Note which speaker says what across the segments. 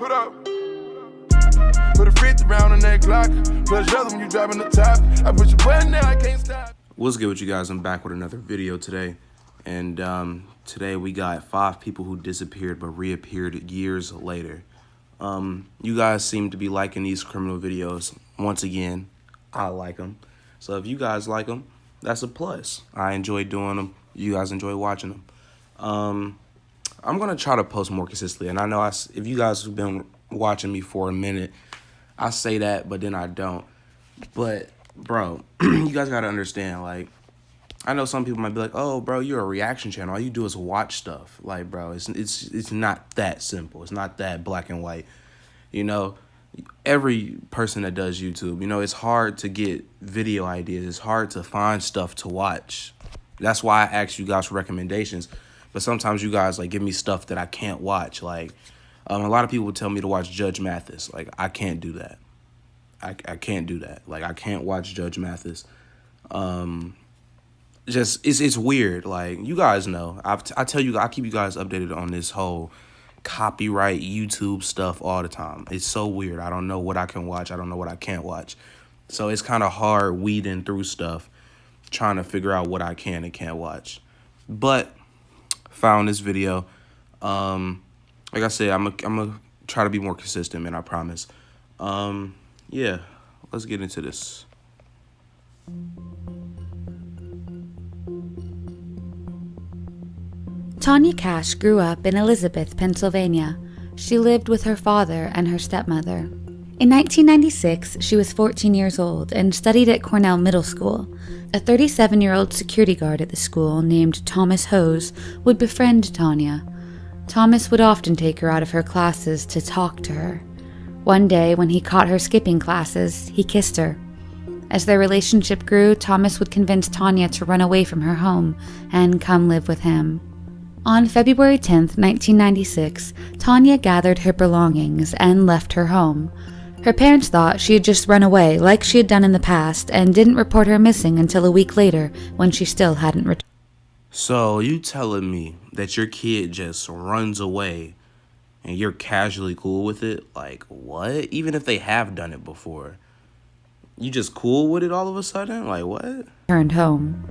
Speaker 1: Put up. Put a 50 round on that Glock. Put a shoulder when you driving the top. I put your button there, I can't stop.
Speaker 2: What's good with you guys? I'm back with another video today. And today we got 5 people who disappeared but reappeared years later. You guys seem to be liking these criminal videos. Once again, I like them. So if you guys like them, that's a plus. I enjoy doing them. You guys enjoy watching them. I'm going to try to post more consistently. And I know if you guys have been watching me for a minute, I say that, but then I don't. But, bro, you guys got to understand, like, I know some people might be like, oh, bro, you're a reaction channel. All you do is watch stuff. Like, bro, it's not that simple. It's not that black and white. You know, every person that does YouTube, you know, it's hard to get video ideas. It's hard to find stuff to watch. That's why I ask you guys for recommendations. But sometimes you guys, like, give me stuff that I can't watch. Like, a lot of people tell me to watch Judge Mathis. Like, I can't do that. I can't do that. Like, I can't watch Judge Mathis. Just it's weird. Like, you guys know. I tell you, I keep you guys updated on this whole copyright YouTube stuff all the time. It's so weird. I don't know what I can watch. I don't know what I can't watch. So it's kind of hard weeding through stuff, trying to figure out what I can and can't watch. But found this video. Like I said, I'm gonna try to be more consistent, man. I promise. Yeah, let's get into this.
Speaker 3: Tanya Cash grew up in Elizabeth, Pennsylvania. She lived with her father and her stepmother. In 1996, she was 14 years old and studied at Cornell Middle School. A 37-year-old security guard at the school named Thomas Hose would befriend Tanya. Thomas would often take her out of her classes to talk to her. One day, when he caught her skipping classes, he kissed her. As their relationship grew, Thomas would convince Tanya to run away from her home and come live with him. On February 10, 1996, Tanya gathered her belongings and left her home. Her parents thought she had just run away like she had done in the past and didn't report her missing until a week later when she still hadn't returned.
Speaker 2: So you telling me that your kid just runs away and you're casually cool with it? Like, what? Even if they have done it before, you just cool with it all of a sudden? Like, what?
Speaker 3: Returned home.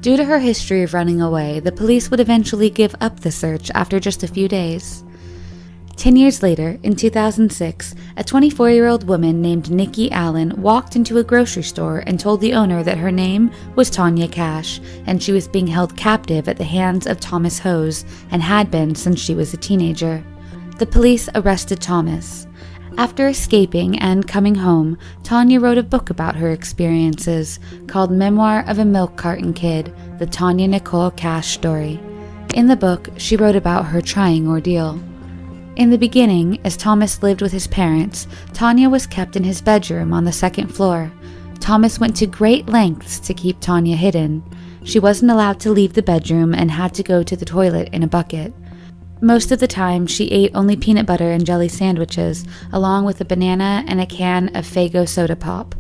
Speaker 3: Due to her history of running away, the police would eventually give up the search after just a few days. 10 years later, in 2006, a 24-year-old woman named Nikki Allen walked into a grocery store and told the owner that her name was Tanya Cash, and she was being held captive at the hands of Thomas Hose and had been since she was a teenager. The police arrested Thomas. After escaping and coming home, Tanya wrote a book about her experiences called Memoir of a Milk Carton Kid, The Tanya Nicole Cash Story. In the book, she wrote about her trying ordeal. In the beginning, as Thomas lived with his parents, Tanya was kept in his bedroom on the second floor. Thomas went to great lengths to keep Tanya hidden. She wasn't allowed to leave the bedroom and had to go to the toilet in a bucket. Most of the time, she ate only peanut butter and jelly sandwiches, along with a banana and a can of Faygo soda pop.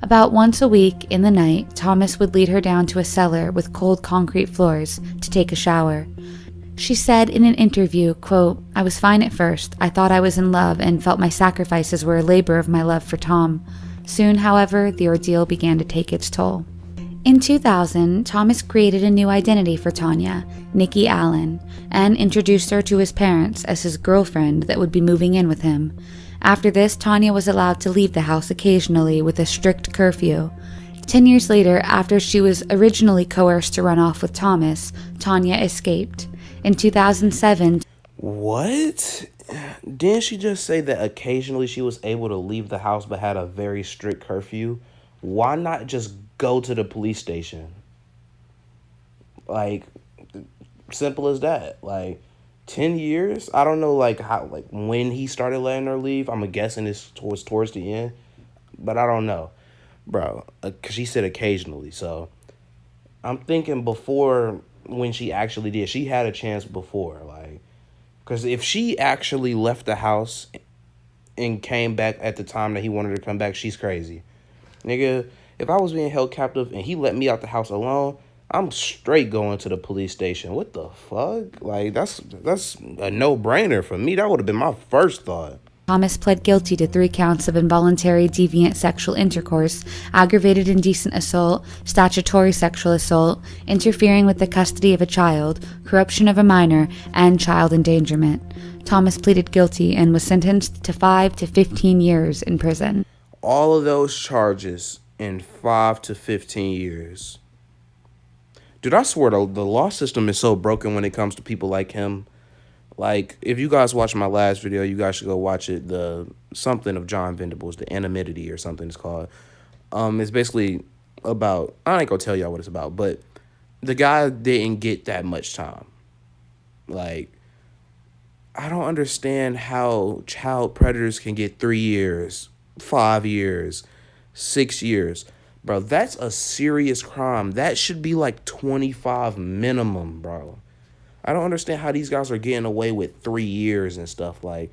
Speaker 3: About once a week, in the night, Thomas would lead her down to a cellar with cold concrete floors to take a shower. She said in an interview, quote, "I was fine at first. I thought I was in love and felt my sacrifices were a labor of my love for Tom. Soon, however, the ordeal began to take its toll." In 2000, Thomas created a new identity for Tanya, Nikki Allen, and introduced her to his parents as his girlfriend that would be moving in with him. After this, Tanya was allowed to leave the house occasionally with a strict curfew. 10 years later, after she was originally coerced to run off with Thomas, Tanya escaped. In 2007...
Speaker 2: What? Didn't she just say that occasionally she was able to leave the house but had a very strict curfew? Why not just go to the police station? Like, simple as that. Like, 10 years? I don't know, like, how, like, when he started letting her leave. I'm guessing it's towards the end. But I don't know. Bro, because she said occasionally. So, I'm thinking before... when she actually did. She had a chance before, like, because if she actually left the house and came back at the time that he wanted her to come back, she's crazy. Nigga, if I was being held captive and he let me out the house alone, I'm straight going to the police station. What the fuck? Like, that's a no-brainer for me. That would have been my first thought.
Speaker 3: Thomas pled guilty to 3 counts of involuntary deviant sexual intercourse, aggravated indecent assault, statutory sexual assault, interfering with the custody of a child, corruption of a minor, and child endangerment. Thomas pleaded guilty and was sentenced to 5 to 15 years in prison.
Speaker 2: All of those charges in 5 to 15 years. Dude, I swear the law system is so broken when it comes to people like him. Like, if you guys watched my last video, you guys should go watch it. The something of John Venables, the anonymity or something it's called. It's basically about, I ain't gonna tell y'all what it's about, but the guy didn't get that much time. Like, I don't understand how child predators can get 3 years, 5 years, 6 years. Bro, that's a serious crime. That should be like 25 minimum, bro. I don't understand how these guys are getting away with 3 years and stuff. Like,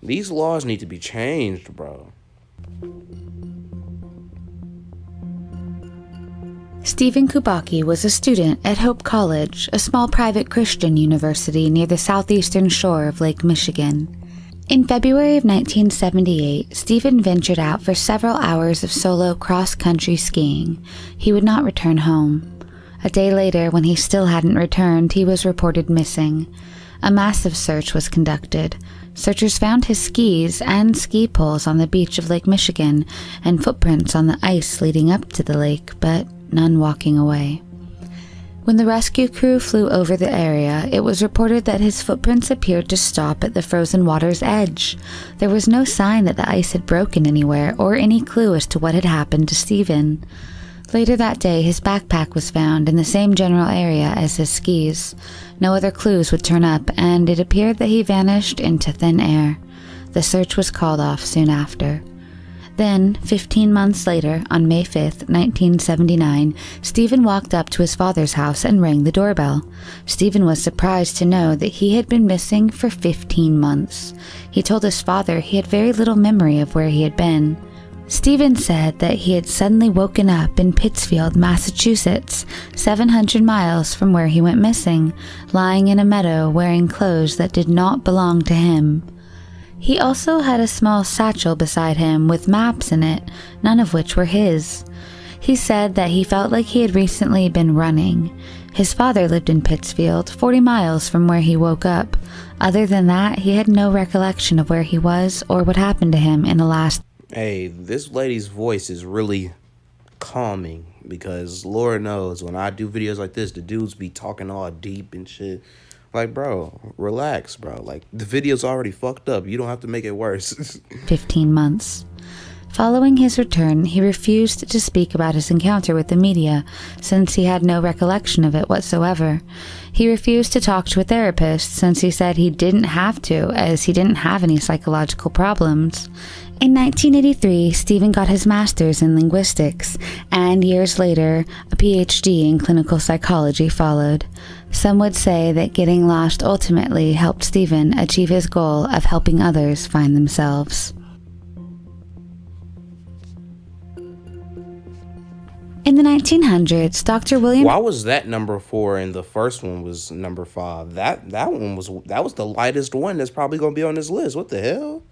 Speaker 2: these laws need to be changed, bro.
Speaker 3: Stephen Kubacki was a student at Hope College, a small private Christian university near the southeastern shore of Lake Michigan. In February of 1978, Stephen ventured out for several hours of solo cross-country skiing. He would not return home. A day later, when he still hadn't returned, he was reported missing. A massive search was conducted. Searchers found his skis and ski poles on the beach of Lake Michigan and footprints on the ice leading up to the lake, but none walking away. When the rescue crew flew over the area, it was reported that his footprints appeared to stop at the frozen water's edge. There was no sign that the ice had broken anywhere or any clue as to what had happened to Stephen. Later that day, his backpack was found in the same general area as his skis. No other clues would turn up, and it appeared that he vanished into thin air. The search was called off soon after. Then, 15 months later, on May 5th, 1979, Stephen walked up to his father's house and rang the doorbell. Stephen was surprised to know that he had been missing for 15 months. He told his father he had very little memory of where he had been. Stephen said that he had suddenly woken up in Pittsfield, Massachusetts, 700 miles from where he went missing, lying in a meadow wearing clothes that did not belong to him. He also had a small satchel beside him with maps in it, none of which were his. He said that he felt like he had recently been running. His father lived in Pittsfield, 40 miles from where he woke up. Other than that, he had no recollection of where he was or what happened to him in the last.
Speaker 2: Hey, this lady's voice is really calming because Lord knows when I do videos like this, the dudes be talking all deep and shit. Like, bro, relax, bro. Like, the video's already fucked up. You don't have to make it worse.
Speaker 3: 15 months. Following his return, he refused to speak about his encounter with the media, since he had no recollection of it whatsoever. He refused to talk to a therapist, since he said he didn't have to, as he didn't have any psychological problems. In 1983, Stephen got his master's in linguistics, and years later, a PhD in clinical psychology followed. Some would say that getting lost ultimately helped Stephen achieve his goal of helping others find themselves. In the 1900s, Dr. William...
Speaker 2: Why was that number 4 and the first one was number 5? That was the lightest one that's probably going to be on this list. What the hell?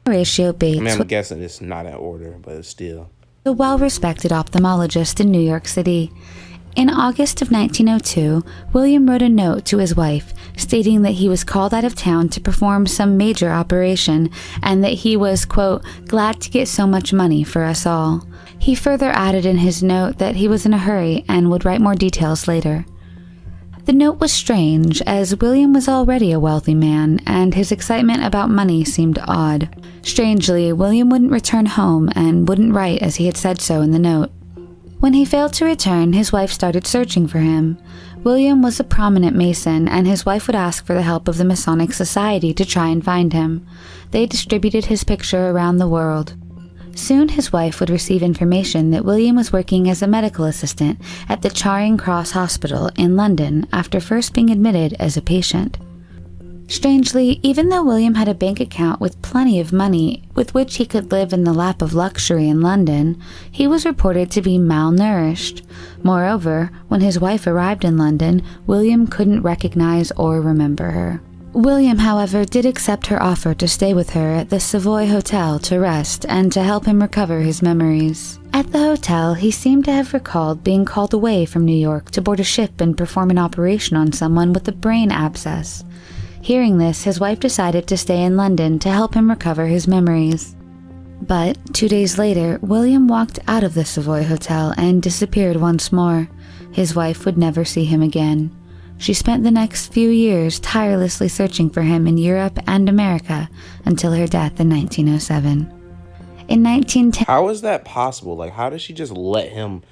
Speaker 3: Horatio Bates...
Speaker 2: I mean, I'm guessing it's not in order, but it's still...
Speaker 3: a well-respected ophthalmologist in New York City. In August of 1902, William wrote a note to his wife stating that he was called out of town to perform some major operation and that he was, quote, glad to get so much money for us all. He further added in his note that he was in a hurry and would write more details later. The note was strange, as William was already a wealthy man, and his excitement about money seemed odd. Strangely, William wouldn't return home and wouldn't write as he had said so in the note. When he failed to return, his wife started searching for him. William was a prominent Mason, and his wife would ask for the help of the Masonic Society to try and find him. They distributed his picture around the world. Soon his wife would receive information that William was working as a medical assistant at the Charing Cross Hospital in London after first being admitted as a patient. Strangely, even though William had a bank account with plenty of money with which he could live in the lap of luxury in London, he was reported to be malnourished. Moreover, when his wife arrived in London, William couldn't recognize or remember her. William, however, did accept her offer to stay with her at the Savoy Hotel to rest and to help him recover his memories. At the hotel, he seemed to have recalled being called away from New York to board a ship and perform an operation on someone with a brain abscess. Hearing this, his wife decided to stay in London to help him recover his memories. But 2 days later, William walked out of the Savoy Hotel and disappeared once more. His wife would never see him again. She spent the next few years tirelessly searching for him in Europe and America until her death in 1907. In 1910,
Speaker 2: How is that possible? Like, how did she just let him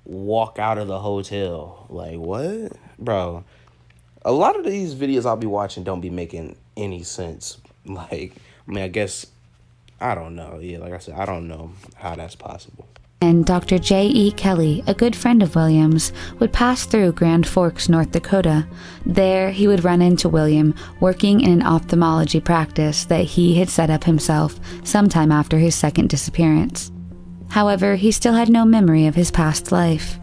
Speaker 2: walk out of the hotel? Like, what? Bro, a lot of these videos I'll be watching don't be making any sense. Like, I mean, I guess, I don't know. Yeah, like I said, I don't know how that's possible.
Speaker 3: and Dr. J.E. Kelly, a good friend of William's, would pass through Grand Forks, North Dakota. There, he would run into William, working in an ophthalmology practice that he had set up himself sometime after his second disappearance. However, he still had no memory of his past life.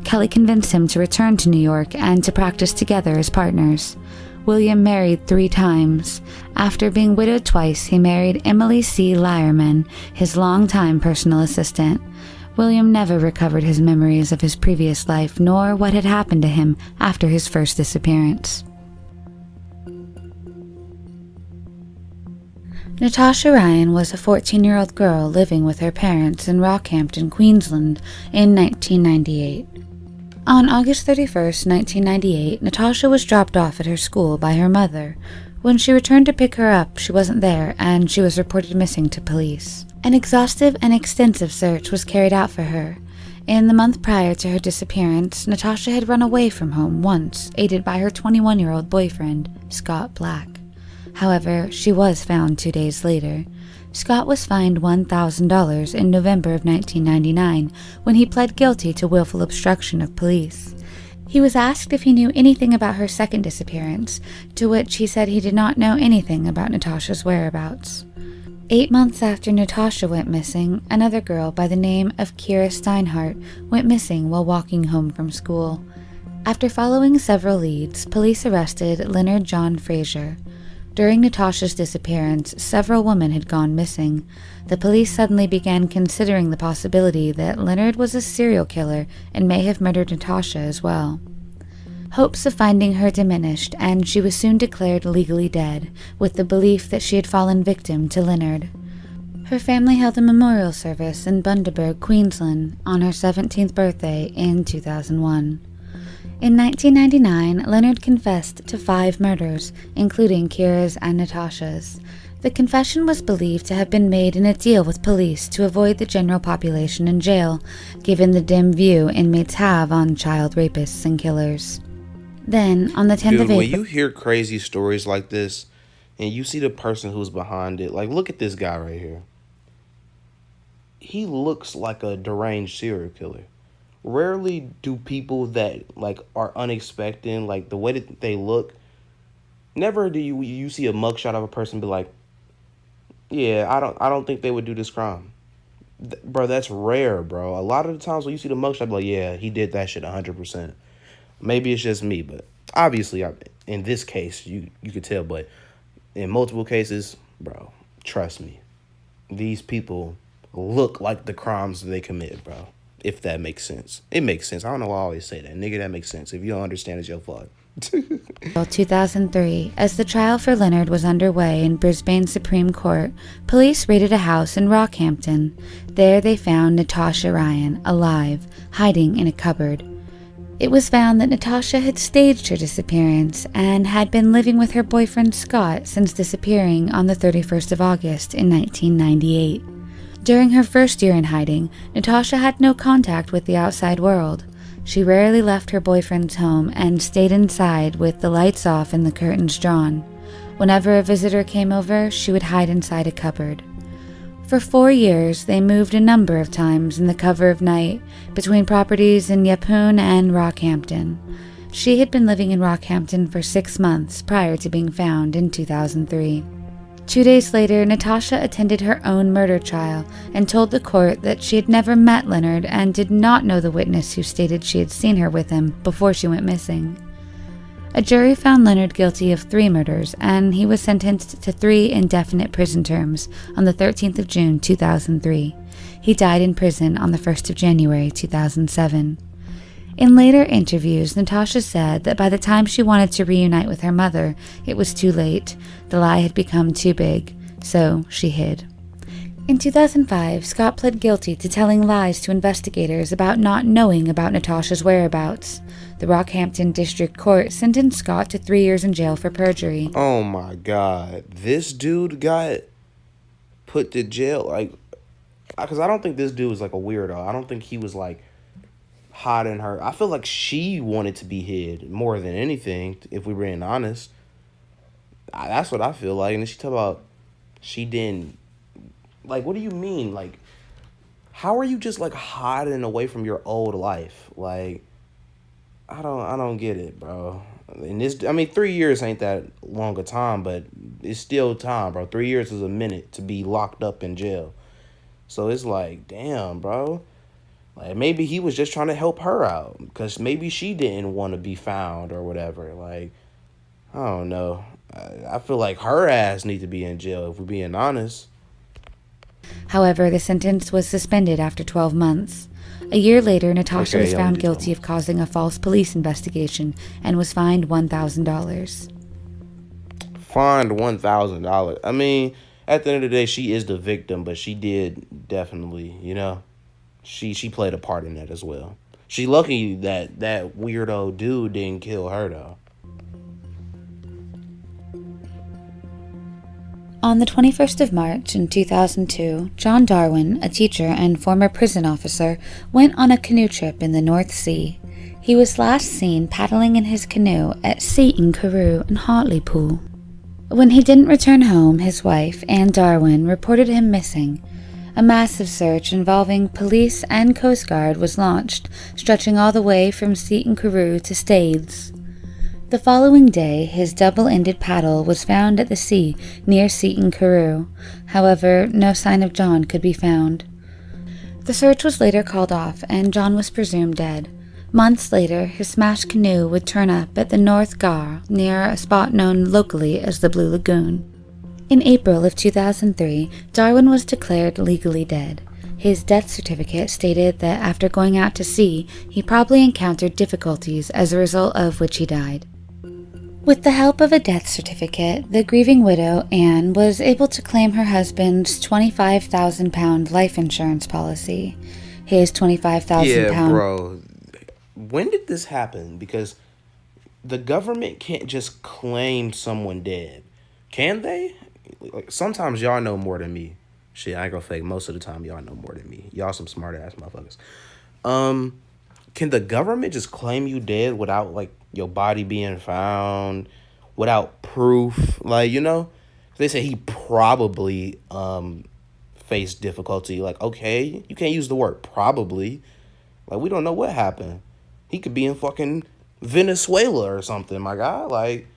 Speaker 3: Kelly convinced him to return to New York and to practice together as partners. William married 3 times. After being widowed twice, he married Emily C. Lyerman, his longtime personal assistant. William never recovered his memories of his previous life, nor what had happened to him after his first disappearance. Natasha Ryan was a 14-year-old girl living with her parents in Rockhampton, Queensland in 1998. On August 31, 1998, Natasha was dropped off at her school by her mother. When she returned to pick her up, she wasn't there, and she was reported missing to police. An exhaustive and extensive search was carried out for her. In the month prior to her disappearance, Natasha had run away from home once, aided by her 21-year-old boyfriend, Scott Black. However, she was found 2 days later. Scott was fined $1,000 in November of 1999 when he pled guilty to willful obstruction of police. He was asked if he knew anything about her second disappearance, to which he said he did not know anything about Natasha's whereabouts. 8 months after Natasha went missing, another girl by the name of Kira Steinhardt went missing while walking home from school. After following several leads, police arrested Leonard John Frazier. During Natasha's disappearance, several women had gone missing. The police suddenly began considering the possibility that Leonard was a serial killer and may have murdered Natasha as well. Hopes of finding her diminished, and she was soon declared legally dead, with the belief that she had fallen victim to Leonard. Her family held a memorial service in Bundaberg, Queensland, on her 17th birthday in 2001. In 1999, Leonard confessed to 5 murders, including Kira's and Natasha's. The confession was believed to have been made in a deal with police to avoid the general population in jail, given the dim view inmates have on child rapists and killers. Then, on the 10th of April...
Speaker 2: When you hear crazy stories like this, and you see the person who's behind it, like, look at this guy right here. He looks like a deranged serial killer. Rarely do people that, like, are unexpected, like, the way that they look, never do you see a mugshot of a person be like, yeah, I don't think they would do this crime. Bro, that's rare, bro. A lot of the times when you see the mugshot, be like, yeah, he did that shit 100%. Maybe it's just me, but obviously, in this case, you could tell, but in multiple cases, bro, trust me, these people look like the crimes that they committed, bro. If that makes sense. It makes sense. I don't know why I always say that. Nigga, that makes sense. If you don't understand, it's your fault.
Speaker 3: 2003, as the trial for Leonard was underway in Brisbane Supreme Court, police raided a house in Rockhampton. There they found Natasha Ryan, alive, hiding in a cupboard. It was found that Natasha had staged her disappearance and had been living with her boyfriend Scott since disappearing on the 31st of August in 1998. During her first year in hiding, Natasha had no contact with the outside world. She rarely left her boyfriend's home and stayed inside with the lights off and the curtains drawn. Whenever a visitor came over, she would hide inside a cupboard. For 4 years, they moved a number of times in the cover of night between properties in Yeppoon and Rockhampton. She had been living in Rockhampton for 6 months prior to being found in 2003. 2 days later, Natasha attended her own murder trial and told the court that she had never met Leonard and did not know the witness who stated she had seen her with him before she went missing. A jury found Leonard guilty of 3 murders, and he was sentenced to 3 indefinite prison terms on the 13th of June 2003. He died in prison on the 1st of January 2007. In later interviews, Natasha said that by the time she wanted to reunite with her mother, it was too late. The lie had become too big, so she hid. In 2005, Scott pled guilty to telling lies to investigators about not knowing about Natasha's whereabouts. The Rockhampton District Court sentenced Scott to 3 years in jail for perjury.
Speaker 2: Oh my God. This dude got put to jail? Because I don't think this dude was like a weirdo. I don't think he was like hiding her. I feel like she wanted to be hid more than anything, if we're being honest. That's what I feel like. And then she talked about she didn't. Like, what do you mean? Like, how are you just like hiding away from your old life? Like, I don't get it, bro. And 3 years ain't that long a time, but it's still time, bro. 3 years is a minute to be locked up in jail. So it's like, damn, bro. Like, maybe he was just trying to help her out because maybe she didn't want to be found or whatever. Like, I don't know. I feel like her ass need to be in jail, if we're being honest.
Speaker 3: However, the sentence was suspended after 12 months. A year later, Natasha was found guilty of causing a false police investigation and was fined $1,000.
Speaker 2: Fined $1,000. I mean, at the end of the day, she is the victim, but she did definitely, she played a part in that as well. She lucky that weirdo dude didn't kill her, though.
Speaker 3: On the 21st of March in 2002, John Darwin, a teacher and former prison officer, went on a canoe trip in the North Sea. He was last seen paddling in his canoe at Seaton Carew and Hartlepool. When he didn't return home, his wife, Anne Darwin, reported him missing. A massive search involving police and Coast Guard was launched, stretching all the way from Seaton Carew to Staithes. The following day, his double-ended paddle was found at the sea near Seaton Carew. However, no sign of John could be found. The search was later called off, and John was presumed dead. Months later, his smashed canoe would turn up at the North Gar, near a spot known locally as the Blue Lagoon. In April of 2003, Darwin was declared legally dead. His death certificate stated that after going out to sea, he probably encountered difficulties as a result of which he died. With the help of a death certificate, the grieving widow, Anne, was able to claim her husband's £25,000 life insurance policy. His £25,000...
Speaker 2: Yeah, bro. When did this happen? Because the government can't just claim someone dead. Can they? Like, sometimes y'all know more than me. Shit, I ain't gonna fake. Most of the time, y'all know more than me. Y'all some smart-ass motherfuckers. Can the government just claim you dead without, like, your body being found, without proof? Like, they say he probably faced difficulty. Like, okay, you can't use the word probably. Like, we don't know what happened. He could be in fucking Venezuela or something, my guy. Like,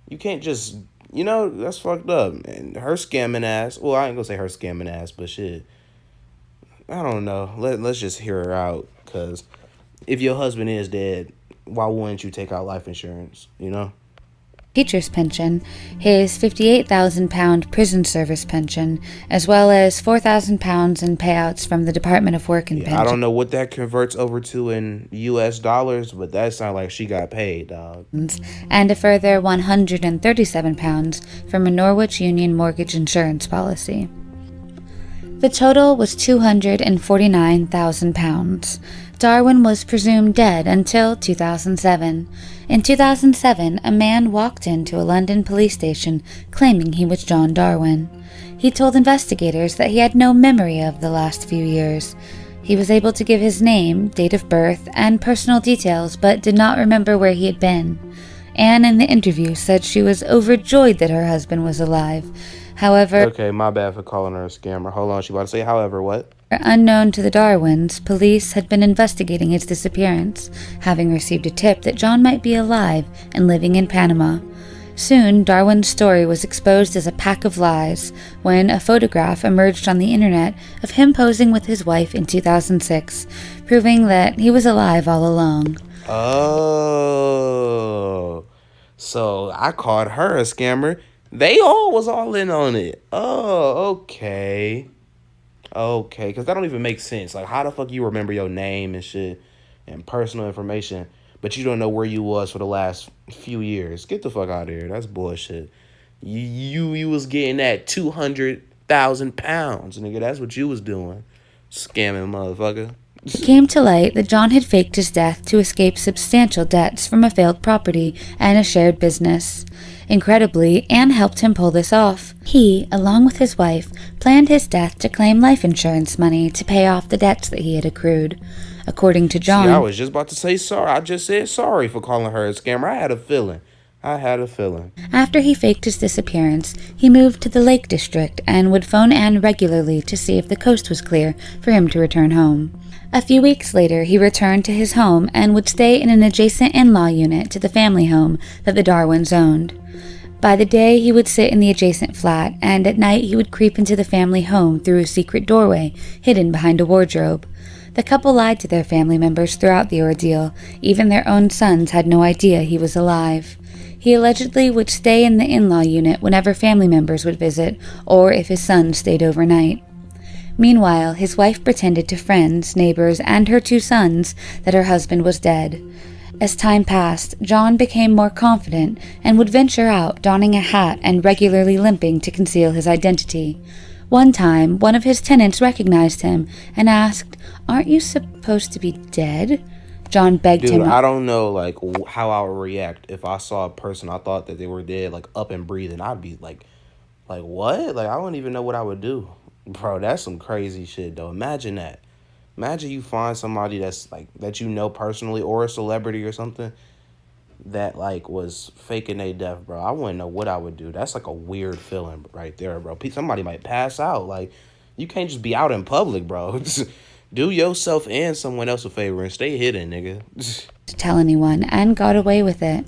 Speaker 2: you can't just, that's fucked up. And her scamming ass, well, I ain't gonna say her scamming ass, but shit, I don't know. Let's just hear her out, because if your husband is dead, why wouldn't you take out life insurance,
Speaker 3: Teacher's pension, his £58,000 prison service pension, as well as £4,000 in payouts from the Department of Work and Pensions.
Speaker 2: I don't know what that converts over to in U.S. dollars, but that sounds like she got paid, dog.
Speaker 3: And a further £137 from a Norwich Union mortgage insurance policy. The total was £249,000. Darwin was presumed dead until 2007. In 2007, a man walked into a London police station claiming he was John Darwin. He told investigators that he had no memory of the last few years. He was able to give his name, date of birth, and personal details, but did not remember where he had been. Anne in the interview said she was overjoyed that her husband was alive. However...
Speaker 2: Okay, my bad for calling her a scammer. Hold on, she about to say however, what?
Speaker 3: Unknown to the Darwins, police had been investigating his disappearance, having received a tip that John might be alive and living in Panama. Soon, Darwin's story was exposed as a pack of lies when a photograph emerged on the internet of him posing with his wife in 2006, proving that he was alive all along.
Speaker 2: Oh, So I called her a scammer. They all was all in on it. Oh, okay. Okay, because that don't even make sense. Like, how the fuck you remember your name and shit and personal information, but you don't know where you was for the last few years? Get the fuck out of here. That's bullshit. You was getting that 200,000 pounds, nigga. That's what you was doing. Scamming motherfucker.
Speaker 3: It came to light that John had faked his death to escape substantial debts from a failed property and a shared business. Incredibly, Anne helped him pull this off. He, along with his wife, planned his death to claim life insurance money to pay off the debts that he had accrued. According to John...
Speaker 2: See, I was just about to say sorry. I just said sorry for calling her a scammer. I had a feeling. After
Speaker 3: he faked his disappearance, he moved to the Lake District and would phone Anne regularly to see if the coast was clear for him to return home. A few weeks later, he returned to his home and would stay in an adjacent in-law unit to the family home that the Darwins owned. By the day, he would sit in the adjacent flat, and at night he would creep into the family home through a secret doorway hidden behind a wardrobe. The couple lied to their family members throughout the ordeal. Even their own sons had no idea he was alive. He allegedly would stay in the in-law unit whenever family members would visit, or if his son stayed overnight. Meanwhile, his wife pretended to friends, neighbors, and her 2 sons that her husband was dead. As time passed, John became more confident and would venture out donning a hat and regularly limping to conceal his identity. One time, one of his tenants recognized him and asked, "Aren't you supposed to be dead?" John begged him...
Speaker 2: Dude, I don't know, like, how I would react if I saw a person I thought that they were dead, like, up and breathing. I'd be like, what? Like, I wouldn't even know what I would do. Bro, that's some crazy shit, though. Imagine that. Imagine you find somebody that's, like, that you know personally or a celebrity or something that, like, was faking their death, bro. I wouldn't know what I would do. That's, like, a weird feeling right there, bro. Somebody might pass out. Like, you can't just be out in public, bro. Do yourself and someone else a favor and stay hidden, nigga.
Speaker 3: To tell anyone, and got away with it.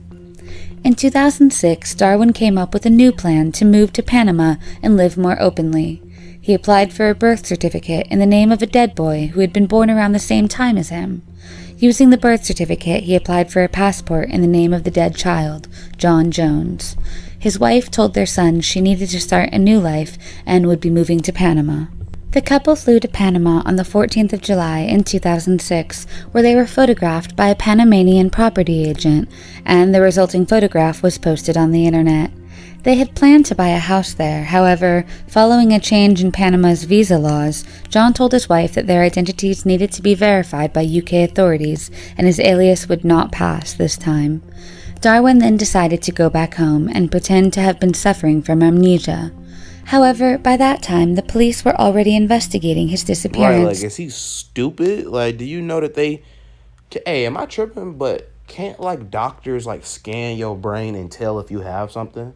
Speaker 3: In 2006, Darwin came up with a new plan to move to Panama and live more openly. He applied for a birth certificate in the name of a dead boy who had been born around the same time as him. Using the birth certificate, he applied for a passport in the name of the dead child, John Jones. His wife told their son she needed to start a new life and would be moving to Panama. The couple flew to Panama on the 14th of July in 2006, where they were photographed by a Panamanian property agent, and the resulting photograph was posted on the internet. They had planned to buy a house there. However, following a change in Panama's visa laws, John told his wife that their identities needed to be verified by UK authorities, and his alias would not pass this time. Darwin then decided to go back home and pretend to have been suffering from amnesia. However, by that time, the police were already investigating his disappearance.
Speaker 2: Right, like, is he stupid? Like, do you know that they... Hey, am I tripping? But can't, like, doctors, like, scan your brain and tell if you have something?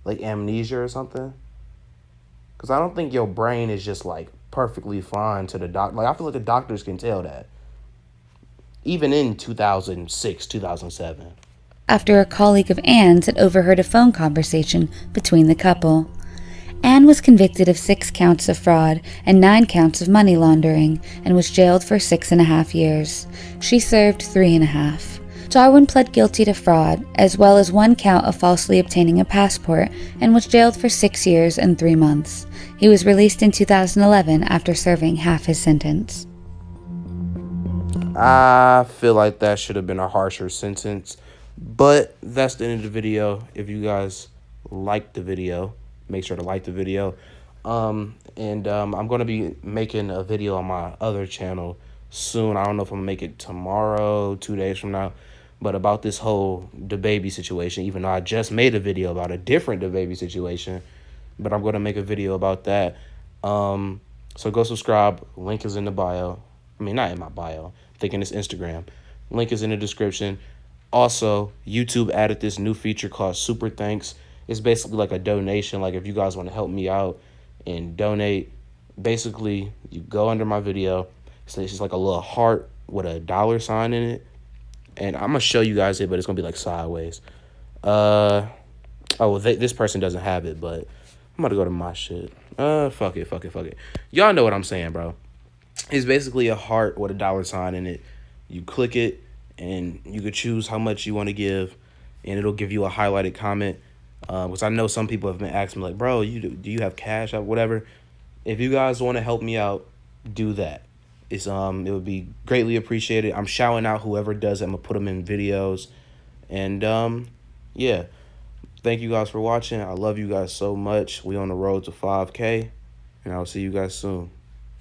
Speaker 2: Like, amnesia or something? Because I don't think your brain is just, like, perfectly fine to the doctor. Like, I feel like the doctors can tell that. Even in 2006, 2007.
Speaker 3: After a colleague of Anne's had overheard a phone conversation between the couple. Anne was convicted of 6 counts of fraud and 9 counts of money laundering and was jailed for 6.5 years. She served 3.5. Darwin pled guilty to fraud, as well as 1 count of falsely obtaining a passport, and was jailed for 6 years and 3 months. He was released in 2011 after serving half his sentence.
Speaker 2: I feel like that should have been a harsher sentence, but that's the end of the video. If you guys liked the video, make sure to like the video. I'm going to be making a video on my other channel soon. I don't know if I'm going to make it tomorrow, 2 days from now, but about this whole DaBaby situation, even though I just made a video about a different DaBaby situation, but I'm going to make a video about that. So go subscribe. Link is in the bio. I mean, not in my bio. I'm thinking it's Instagram. Link is in the description. Also, YouTube added this new feature called Super Thanks. It's basically like a donation. Like, if you guys want to help me out and donate, basically, you go under my video. So it's just like a little heart with a $sign in it. And I'm going to show you guys it, but it's going to be like sideways. This person doesn't have it, but I'm about to go to my shit. Fuck it. Y'all know what I'm saying, bro. It's basically a heart with a $sign in it. You click it, and you could choose how much you want to give. and it'll give you a highlighted comment. Which I know some people have been asking me, like, bro, do you have cash or whatever? If you guys want to help me out, do that. It would be greatly appreciated. I'm shouting out whoever does it. I'm gonna put them in videos, and yeah. Thank you guys for watching. I love you guys so much. We on the road to 5K, and I'll see you guys soon.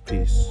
Speaker 2: Peace.